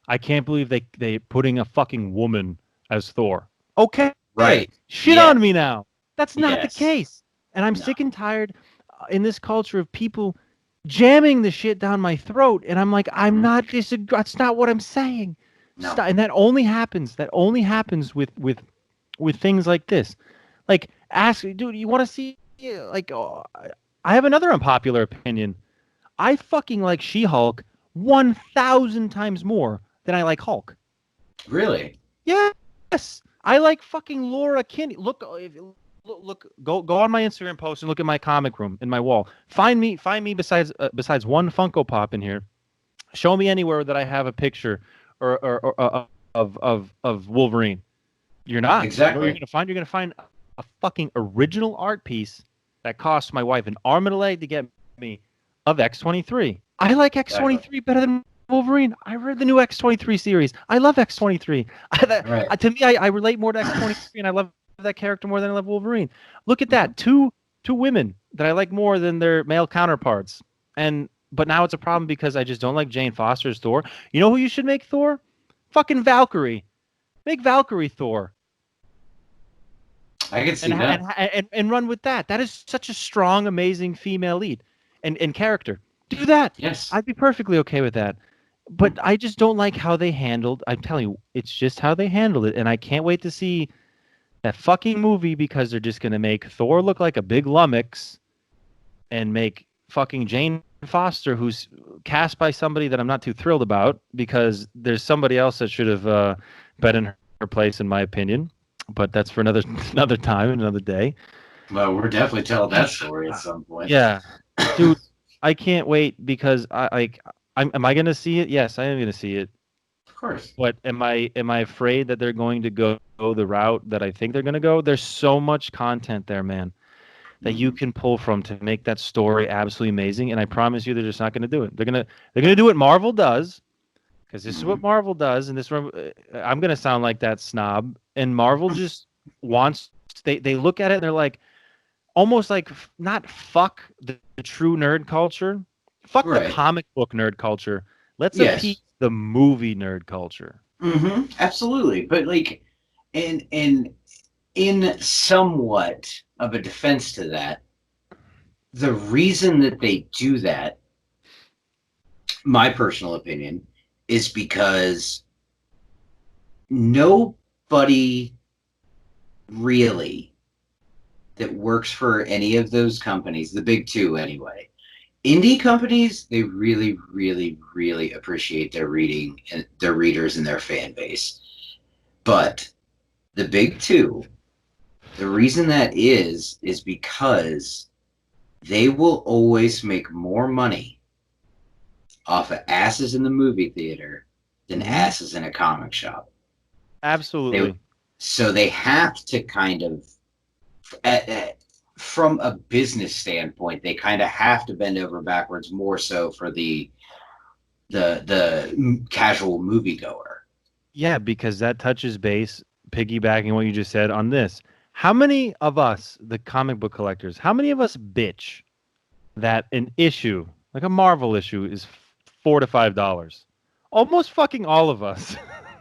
I can't believe they putting a fucking woman as Thor. Okay, right. shit Yeah. on me now. That's not the Yes. case, and I'm No. sick and tired in this culture of people jamming the shit down my throat, and I'm like, I'm not That's not what I'm saying. No. Stop. And that only happens. That only happens with things like this. Like, ask, dude, you want to see? Like, I have another unpopular opinion. I fucking like She-Hulk 1,000 times more than I like Hulk. Really? Yes, I like fucking Laura Kinney. Go on my Instagram post and look at my comic room in my wall. Find me besides one Funko Pop in here. Show me anywhere that I have a picture of Wolverine. You're not. You know what you're Exactly. gonna find? You're gonna find a fucking original art piece that cost my wife an arm and a leg to get me of X-23. I like Exactly. X-23 better than Wolverine. I read the new X-23 series. I love X-23. Right. To me, I relate more to X-23, and I love that character more than I love Wolverine. Look at Mhm. that. Two women that I like more than their male counterparts. But now it's a problem because I just don't like Jane Foster's Thor. You know who you should make Thor? Fucking Valkyrie. Make Valkyrie Thor I can and see and that. and run with that. That is such a strong, amazing female lead and character. Do that. Yes. I'd be perfectly okay with that. But I just don't like how they handled. I'm telling you, it's just how they handled it, and I can't wait to see that fucking movie because they're just gonna make Thor look like a big lummox and make fucking Jane Foster, who's cast by somebody that I'm not too thrilled about because there's somebody else that should have been in her place, in my opinion. But that's for another another time, another day. Well, we're definitely telling that story at some point. Yeah, dude, I can't wait because am I gonna see it? Yes, I am gonna see it. Of course. But am I afraid that they're going to go the route that I think they're gonna go? There's so much content there, man, that you Mhm. can pull from to make that story absolutely amazing. And I promise you, they're just not gonna do it. They're gonna do what Marvel does because this is what Mhm. Marvel does. And I'm gonna sound like that snob. And Marvel just wants they look at it and they're like, almost like not fuck the true nerd culture, fuck the Right. comic book nerd culture. Let's Yes. appease the movie nerd culture. Absolutely. But like, and in somewhat of a defense to that, the reason that they do that, my personal opinion, is because nobody really that works for any of those companies, the big two anyway, indie companies, they really, really, really appreciate their reading and their readers and their fan base. But the big two, the reason that is because they will always make more money off of asses in the movie theater than asses in a comic shop. Absolutely. So they have to kind of, from a business standpoint, they kind of have to bend over backwards more so for the casual moviegoer. Yeah, because that touches base, piggybacking what you just said on this. How many of us, the comic book collectors, how many of us bitch that an issue, like a Marvel issue, is $4 to $5? Almost fucking all of us.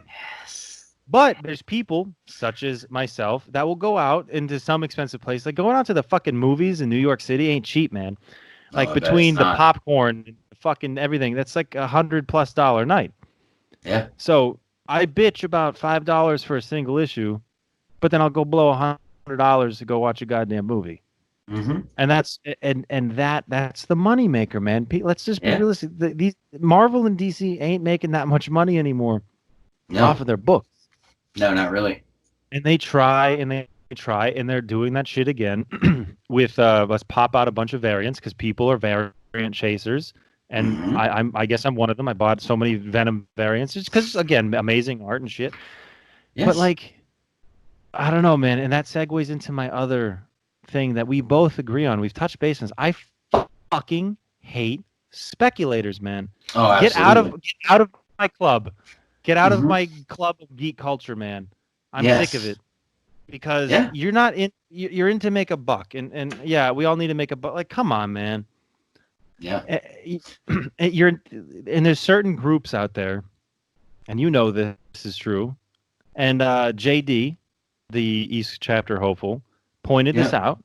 Yes. But there's people such as myself that will go out into some expensive place. Like going out to the fucking movies in New York City ain't cheap, man. Like between the popcorn, and fucking everything, that's like $100+ night. Yeah. So I bitch about $5 for a single issue, but then I'll go blow $100 to go watch a goddamn movie. And that's that's the money maker, man. Let's just be realistic. These Marvel and DC ain't making that much money anymore off of their books. No, not really. And they try and they try and they're doing that shit again with let's pop out a bunch of variants because people are variant chasers. And I guess I'm one of them. I bought so many Venom variants just because, again, amazing art and shit. Yes. But like, I don't know, man. And that segues into my other thing that we both agree on. We've touched base on. I fucking hate speculators, man. Oh, get out of my club. Get out of my club of geek culture, man. I'm sick of it because you're not in. You're in to make a buck, and yeah, we all need to make a buck. Like, come on, man. Yeah. And there's certain groups out there, and you know this is true. And JD, the East Chapter hopeful, pointed this out,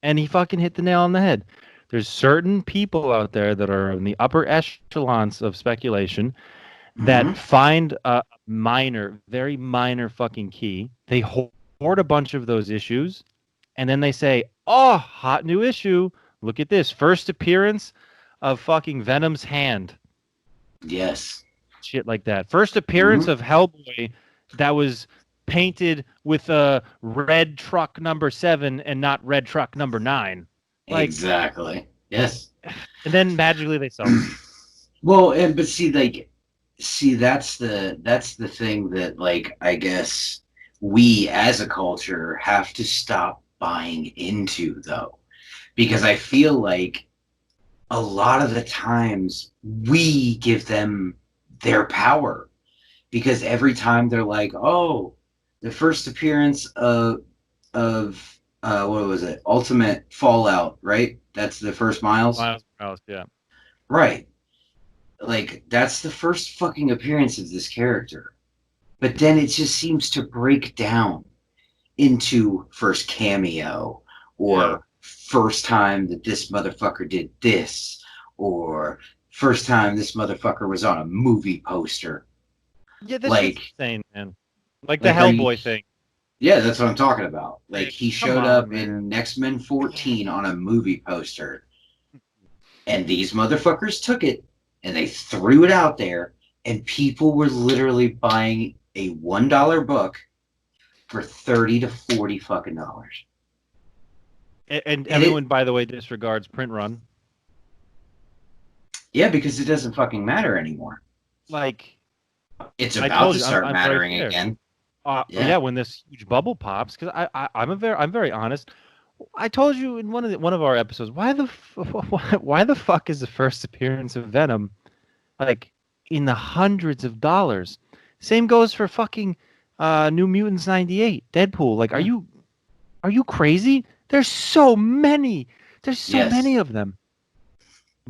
and he fucking hit the nail on the head. There's certain people out there that are in the upper echelons of speculation that find a very minor fucking key. They hoard a bunch of those issues, and then they say, "Oh, hot new issue! Look at this first appearance of fucking Venom's hand." Yes. Shit like that. First appearance of Hellboy that was painted with a red truck number 7 and not red truck number 9. Like, exactly. Yes. And then magically they sell. Well, but see, that's the thing that, like, I guess we as a culture have to stop buying into, though, because I feel like a lot of the times we give them their power, because every time they're like, oh, the first appearance of what was it? Ultimate Fallout, right? That's the first Miles. Miles, yeah. Right. Like, that's the first fucking appearance of this character. But then it just seems to break down into first cameo, or first time that this motherfucker did this, or first time this motherfucker was on a movie poster. Yeah, that's like, insane, man. Like the Hellboy thing. Yeah, that's what I'm talking about. Like, he showed up in X-Men 14 on a movie poster, and these motherfuckers took it and they threw it out there, and people were literally buying a $1 book for $30 to $40 fucking dollars. And everyone, by the way, disregards print run. Yeah, because it doesn't fucking matter anymore. Like, it's about to start mattering again. Yeah, when this huge bubble pops, because I'm very honest. I told you in one of our episodes, why the fuck is the first appearance of Venom like in the hundreds of dollars? Same goes for fucking New Mutants '98, Deadpool. Like, are you crazy? There's so many. There's so Yes. many of them.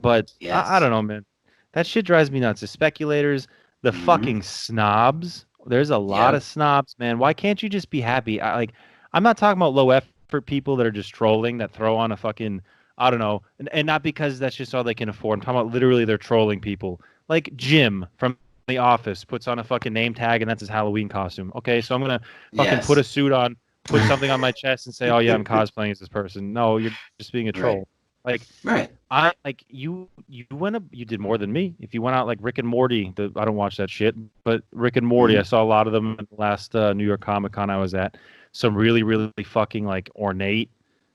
But I Yes. don't know, man. That shit drives me nuts. The speculators, the Hmm. fucking snobs. There's a lot of Yep. snobs, man. Why can't you just be happy? I'm not talking about low effort people that are just trolling that throw on a fucking, I don't know, and not because that's just all they can afford. I'm talking about literally they're trolling people. Like Jim from The Office puts on a fucking name tag and that's his Halloween costume. Okay, so I'm gonna fucking put Yes. a suit on, put something on my chest, and say, oh yeah, I'm cosplaying as this person. No, you're just being a Right. troll. Like Right. I like you did more than me. If you went out like Rick and Morty, I don't watch that shit, but Rick and Morty, Hmm. I saw a lot of them in the last New York Comic Con I was at. Some really really fucking like ornate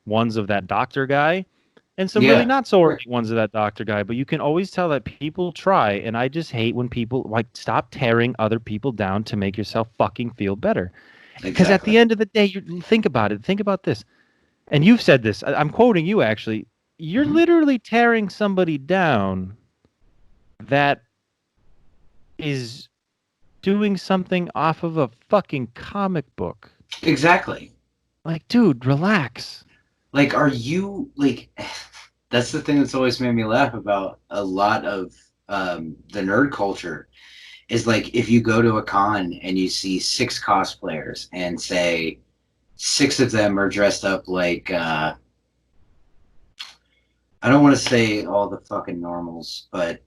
ones of that doctor guy, and some really Yeah. not so ornate ones of that doctor guy. But you can always tell that people try, and I just hate when people like stop tearing other people down to make yourself fucking feel better. Because at the Exactly. end of the day, you think about it. Think about this and you've said this. I'm quoting you actually. You're Hmm. literally tearing somebody down that is doing something off of a fucking comic book. Exactly. Like, dude, relax. Like, are you like? That's the thing that's always made me laugh about a lot of the nerd culture is like if you go to a con and you see six cosplayers and say six of them are dressed up like I don't want to say all the fucking normals, but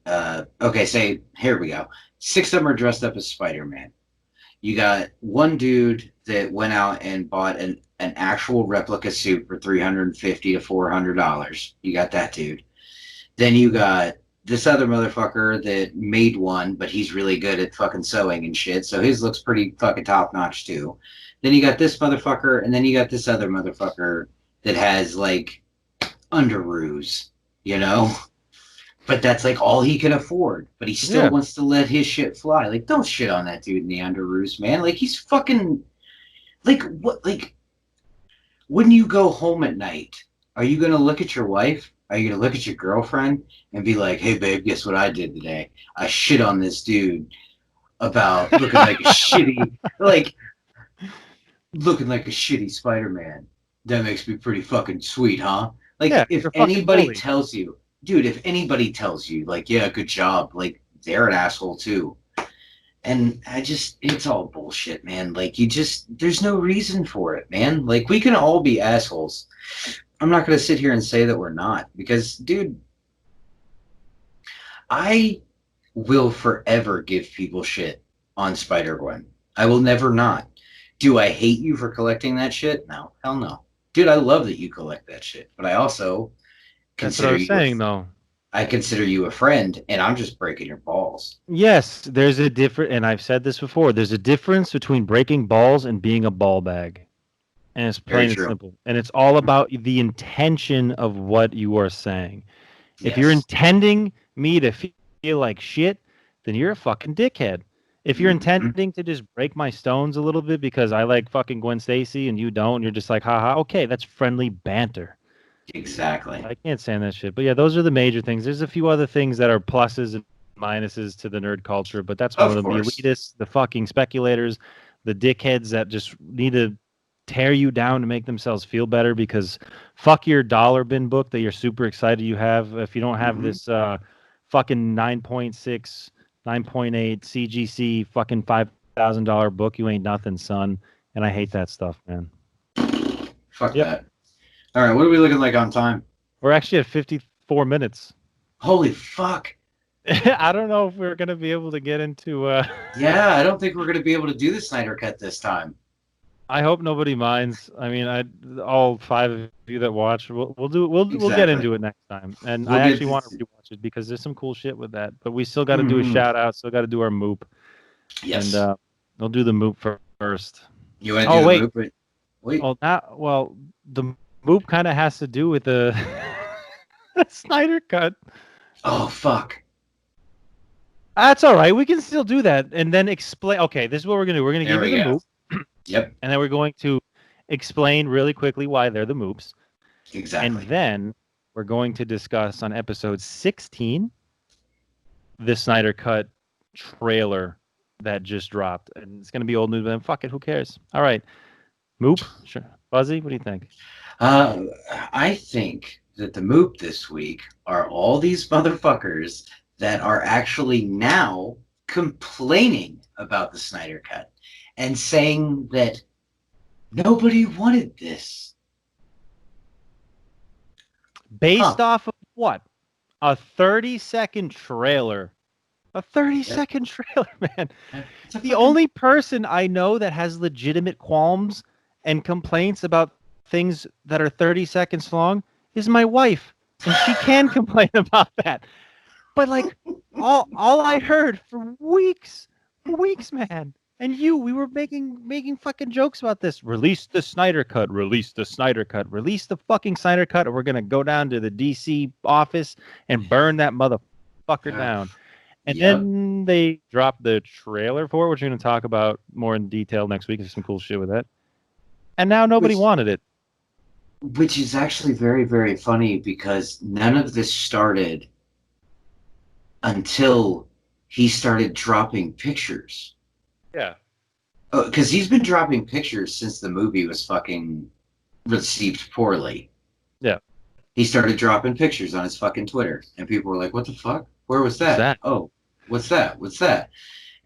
okay, say here we go. Six of them are dressed up as Spider-Man. You got one dude that went out and bought an actual replica suit for $350 to $400. You got that dude. Then you got this other motherfucker that made one, but he's really good at fucking sewing and shit, so his looks pretty fucking top notch too. Then you got this motherfucker, and then you got this other motherfucker that has like underoos, you know? But that's like all he can afford. But he still Yeah. wants to let his shit fly. Like, don't shit on that dude in the underoos, man. Like, he's fucking like what? Like, when you go home at night, are you gonna look at your wife? Are you gonna look at your girlfriend and be like, "Hey, babe, guess what I did today? I shit on this dude about looking like a shitty, like looking like a shitty Spider-Man. That makes me pretty fucking sweet, huh?" Yeah, Like, if you're a fucking anybody bully. tells you, dude, if anybody tells you, like, yeah, good job, like, they're an asshole too. And it's all bullshit, man. Like, there's no reason for it, man. Like, we can all be assholes. I'm not going to sit here and say that we're not because, dude, I will forever give people shit on Spider Gwen. I will never not. Do I hate you for collecting that shit? No, hell no. Dude, I love that you collect that shit, but I also That's what I consider was you saying, though. I consider you a friend, and I'm just breaking your balls. Yes, there's a different, and I've said this before. There's a difference between breaking balls and being a ball bag, and it's Very plain and true. simple. And it's all about the intention of what you are saying. If you're Yes. intending me to feel like shit, then you're a fucking dickhead. If you're Mm-hmm. intending to just break my stones a little bit because I like fucking Gwen Stacy and you don't, you're just like, haha, okay, that's friendly banter. Exactly. I can't stand that shit. But yeah, those are the major things. There's a few other things that are pluses and minuses to the nerd culture, but that's one of Of them. The course. elitists, the fucking speculators, the dickheads that just need to tear you down to make themselves feel better because fuck your dollar bin book that you're super excited you have. If you don't have Mm-hmm. this fucking 9.6, 9.8 CGC fucking $5,000 book, you ain't nothing, son. And I hate that stuff, man. Fuck Yep. that. All right, what are we looking like on time? We're actually at 54 minutes. Holy fuck. I don't know if we're gonna be able to get into. Yeah, I don't think we're going to be able to do the Snyder Cut this time. I hope nobody minds. I mean, all five of you that watch, we'll do we'll get Exactly. into it next time. And I We'll get actually want to this. rewatch it because there's some cool shit with that. But we still got to do a Mm-hmm. shout out. Still got to do our Moop, and Yes. we'll do the Moop first. You want to Oh do the wait, movement? Wait. the Moop kind of has to do with the Snyder cut. Oh, fuck. That's all right. We can still do that and then explain. Okay, this is what we're gonna do. We're gonna There give you we the go. Moop. Yep. And then we're going to explain really quickly why they're the Moops. And Exactly. then we're going to discuss on episode 16 the Snyder Cut trailer that just dropped. And it's going to be old news, but then fuck it, who cares? All right. Moop, sure. Fuzzy, what do you think? Uh, I think that the Moop this week are all these motherfuckers that are actually now complaining about the Snyder Cut and saying that nobody wanted this. Based off of what? A 30-second trailer. A 30-second trailer, man. The only person I know that has legitimate qualms and complaints about things that are 30 seconds long is my wife. And she can complain about that. But like all I heard for weeks, man. And we were making fucking jokes about this. Release the Snyder Cut, release the Snyder Cut, release the fucking Snyder Cut, or we're gonna go down to the DC office and burn that motherfucker down. And then they dropped the trailer for it, which we're going to talk about more in detail next week. There's some cool shit with that. And now nobody wanted it. Which is actually very, very funny because none of this started until he started dropping pictures. Yeah. Because he's been dropping pictures since the movie was fucking received poorly. Yeah. He started dropping pictures on his fucking Twitter. And people were like, what the fuck? Where was that? What's that? Oh, what's that? What's that?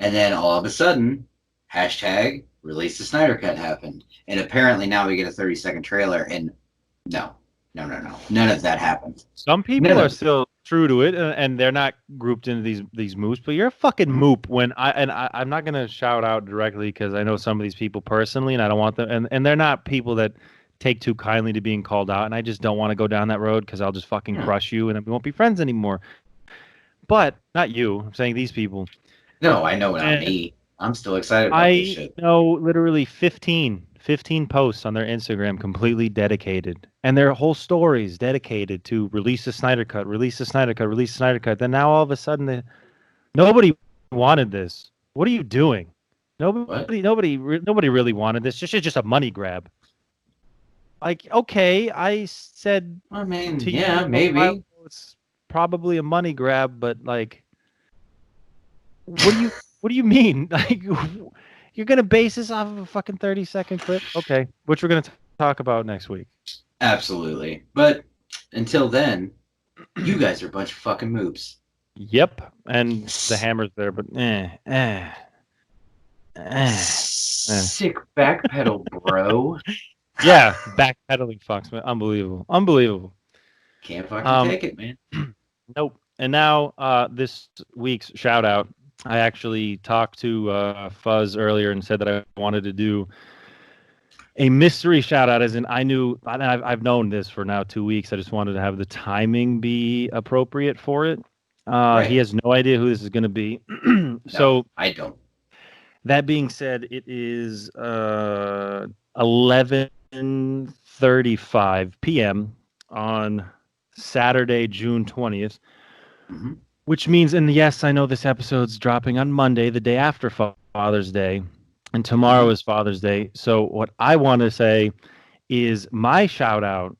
And then all of a sudden, hashtag release the Snyder Cut happened. And apparently now we get a 30-second trailer. And no. None of that happened. Some people are still true to it, and they're not grouped into these moops. But you're a fucking moop. When I'm not gonna shout out directly because I know some of these people personally, and I don't want them. And they're not people that take too kindly to being called out. And I just don't want to go down that road because I'll just fucking crush you, and then we won't be friends anymore. But not you. I'm saying these people. No, I know not me. I'm still excited about this shit. I know literally 15 posts on their Instagram completely dedicated. And their whole stories dedicated to release the Snyder Cut, release the Snyder Cut, release the Snyder Cut. Then now all of a sudden, nobody wanted this. What are you doing? Nobody really wanted this. This is just a money grab. Like, okay, I said to you, maybe. It's probably a money grab, but like, what do you mean? Like, you're gonna base this off of a fucking 30-second clip? Okay, which we're gonna talk about next week. Absolutely, but until then, you guys are a bunch of fucking moves. Yep, and the hammer's there, but sick backpedal, bro. Yeah, backpedaling fucks, man. Unbelievable. Can't fucking take it, man. Nope. And now, this week's shout out. I actually talked to Fuzz earlier and said that I wanted to do a mystery shout out, as in I've known this for now 2 weeks. I just wanted to have the timing be appropriate for it. Right. He has no idea who this is going to be. So I don't. That being said, it is 11:35 p.m. on Saturday, June 20th. Mm-hmm. Which means, and yes, I know this episode's dropping on Monday, the day after Father's Day, and tomorrow is Father's Day. So what I want to say is my shout out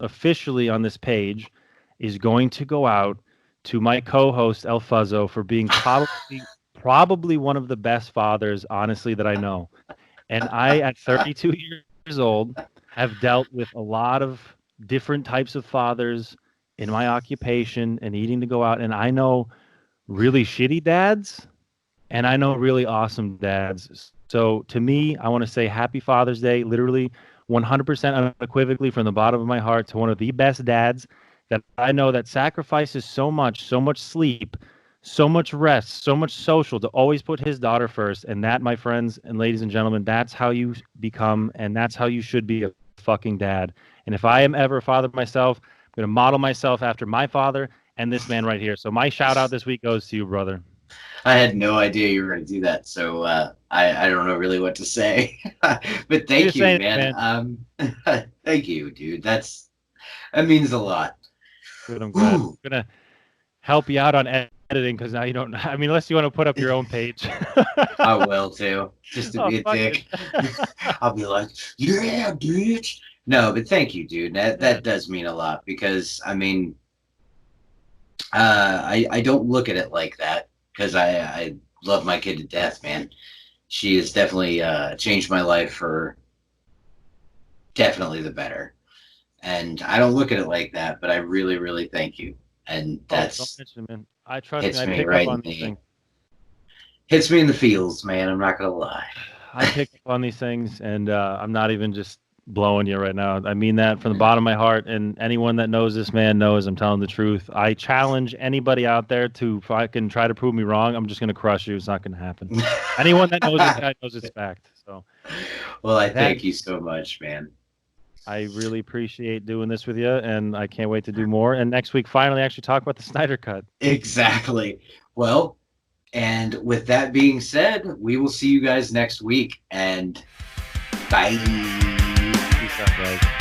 officially on this page is going to go out to my co-host El Fuzzo for being probably one of the best fathers, honestly, that I know. And I, at 32 years old, have dealt with a lot of different types of fathers in my occupation and needing to go out. And I know really shitty dads and I know really awesome dads. So to me, I want to say happy Father's Day, literally 100% unequivocally from the bottom of my heart to one of the best dads that I know that sacrifices so much sleep, so much rest, so much social to always put his daughter first. And that, my friends and ladies and gentlemen, that's how you become, and that's how you should be a fucking dad. And if I am ever a father myself, I'm going to model myself after my father and this man right here. So my shout out this week goes to you, brother. I had no idea you were going to do that. So I don't know really what to say. But thank you, man. Thank you, dude. That means a lot. Good, I'm glad. I'm going to help you out on editing because now you don't. I mean, unless you want to put up your own page. I will too, just to be a dick. I'll be like, yeah, bitch. No, but thank you, dude. That does mean a lot because I mean, I don't look at it like that because I love my kid to death, man. She has definitely changed my life for definitely the better. And I don't look at it like that, but I really, really thank you. And Don't that's mention it, man. I trust me. hits I me pick up right in on these the things. hits me in the feels, man. I'm not gonna lie. I pick up on these things, and I'm not even just blowing you right now. I mean that from the bottom of my heart. And anyone that knows this man knows I'm telling the truth. I challenge anybody out there to fucking try to prove me wrong. I'm just gonna crush you. It's not gonna happen. Anyone that knows this guy knows it's fact. So Well, I that thank you so much, man. I really appreciate doing this with you, and I can't wait to do more. And next week, finally, actually talk about the Snyder Cut. Exactly. Well, and with that being said, we will see you guys next week. And bye. Peace out, guys.